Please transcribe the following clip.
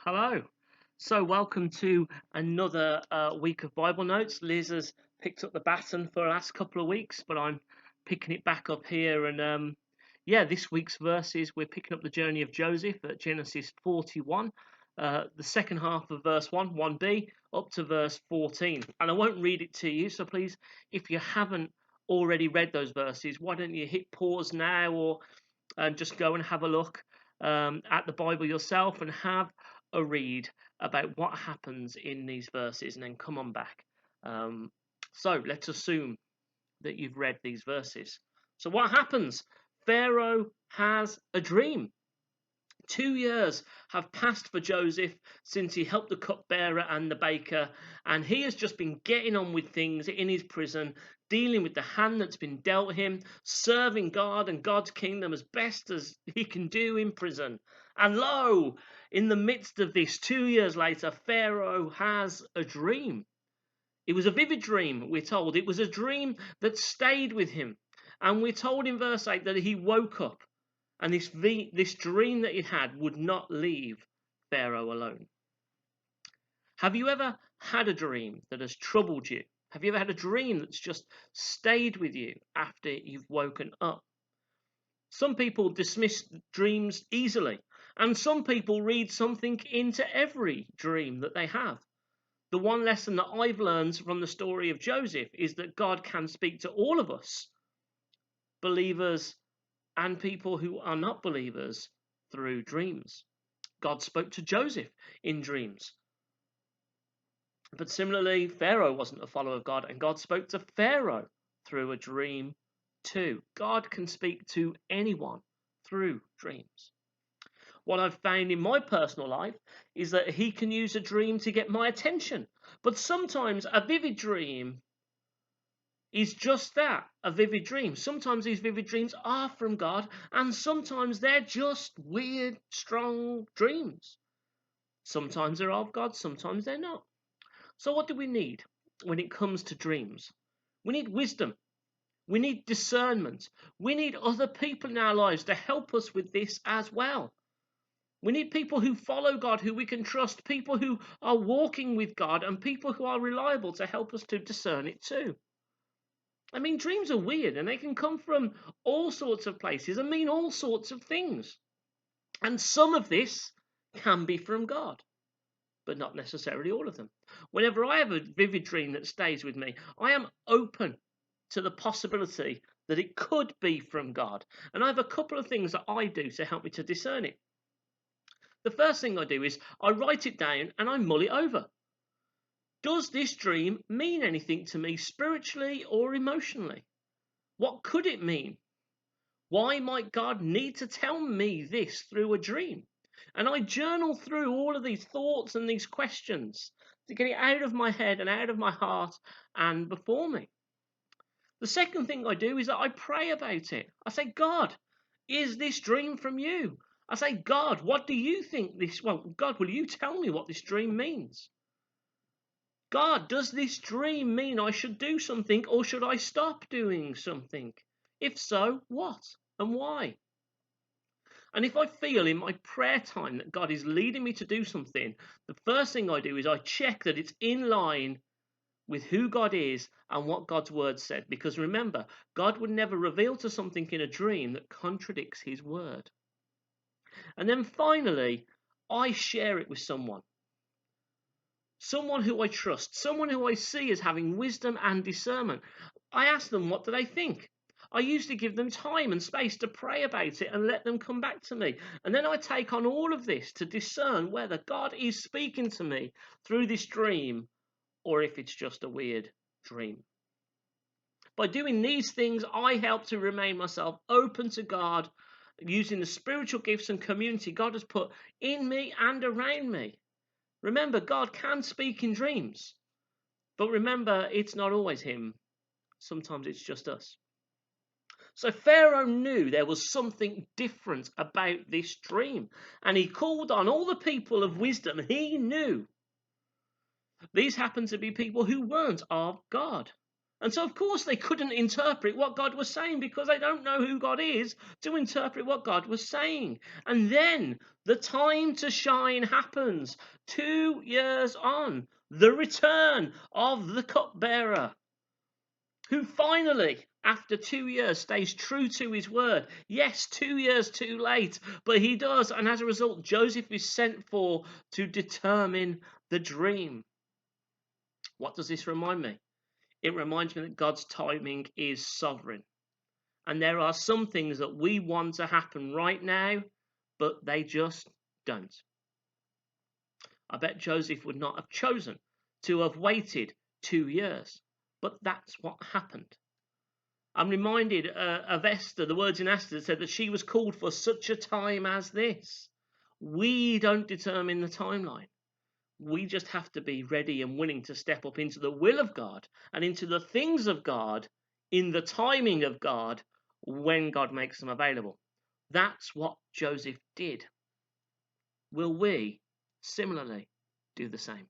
Hello. So, welcome to another week of Bible Notes. Liz has picked up the baton for the last couple of weeks, but I'm picking it back up here. And this week's verses, we're picking up the journey of Joseph at Genesis 41, the second half of verse 1, 1b, up to verse 14. And I won't read it to you, so please, if you haven't already read those verses, why don't you hit pause now or just go and have a look at the Bible yourself and have a read about what happens in these verses and then come on back. So let's assume that you've read these verses. So what happens? Pharaoh has a dream. 2 years have passed for Joseph since he helped the cupbearer and the baker, and he has just been getting on with things in his prison, dealing with the hand that's been dealt him, serving God and God's kingdom as best as he can do in prison. And lo, in the midst of this, 2 years later, Pharaoh has a dream. It was a vivid dream, we're told. It was a dream that stayed with him. And we're told in verse 8 that he woke up and this dream that he had would not leave Pharaoh alone. Have you ever had a dream that has troubled you? Have you ever had a dream that's just stayed with you after you've woken up? Some people dismiss dreams easily, and some people read something into every dream that they have. The one lesson that I've learned from the story of Joseph is that God can speak to all of us, believers and people who are not believers, through dreams. God spoke to Joseph in dreams. But similarly, Pharaoh wasn't a follower of God, and God spoke to Pharaoh through a dream too. God can speak to anyone through dreams. What I've found in my personal life is that he can use a dream to get my attention. But sometimes a vivid dream is just that, a vivid dream. Sometimes these vivid dreams are from God, and sometimes they're just weird, strong dreams. Sometimes they're of God, sometimes they're not. So, what do we need when it comes to dreams? We need wisdom. We need discernment. We need other people in our lives to help us with this as well. We need people who follow God, who we can trust, people who are walking with God, and people who are reliable to help us to discern it too. I mean, dreams are weird and they can come from all sorts of places and mean all sorts of things. And some of this can be from God, but not necessarily all of them. Whenever I have a vivid dream that stays with me, I am open to the possibility that it could be from God. And I have a couple of things that I do to help me to discern it. The first thing I do is I write it down and I mull it over. Does this dream mean anything to me spiritually or emotionally? What could it mean? Why might God need to tell me this through a dream? And I journal through all of these thoughts and these questions to get it out of my head and out of my heart and before me. The second thing I do is that I pray about it. I say, God, is this dream from you? I say, God, what do you think this? Well, God, will you tell me what this dream means? God, does this dream mean I should do something or should I stop doing something? If so, what and why? And if I feel in my prayer time that God is leading me to do something, the first thing I do is I check that it's in line with who God is and what God's word said. Because remember, God would never reveal to something in a dream that contradicts his word. And then finally, I share it with someone. Someone who I trust, someone who I see as having wisdom and discernment. I ask them, what do they think? I usually give them time and space to pray about it and let them come back to me. And then I take on all of this to discern whether God is speaking to me through this dream or if it's just a weird dream. By doing these things, I help to remain myself open to God, using the spiritual gifts and community God has put in me and around me. Remember, God can speak in dreams, but remember, it's not always him. Sometimes it's just us. So Pharaoh knew there was something different about this dream, and he called on all the people of wisdom he knew. These happened to be people who weren't of God. And so, of course, they couldn't interpret what God was saying because they don't know who God is to interpret what God was saying. And then the time to shine happens. 2 years on, the return of the cupbearer, who finally, after 2 years, stays true to his word. Yes, 2 years too late, but he does. And as a result, Joseph is sent for to determine the dream. What does this remind me? It reminds me that God's timing is sovereign. And there are some things that we want to happen right now, but they just don't. I bet Joseph would not have chosen to have waited 2 years, but that's what happened. I'm reminded of Esther, the words in Esther said that she was called for such a time as this. We don't determine the timeline. We just have to be ready and willing to step up into the will of God and into the things of God in the timing of God when God makes them available. That's what Joseph did. Will we similarly do the same?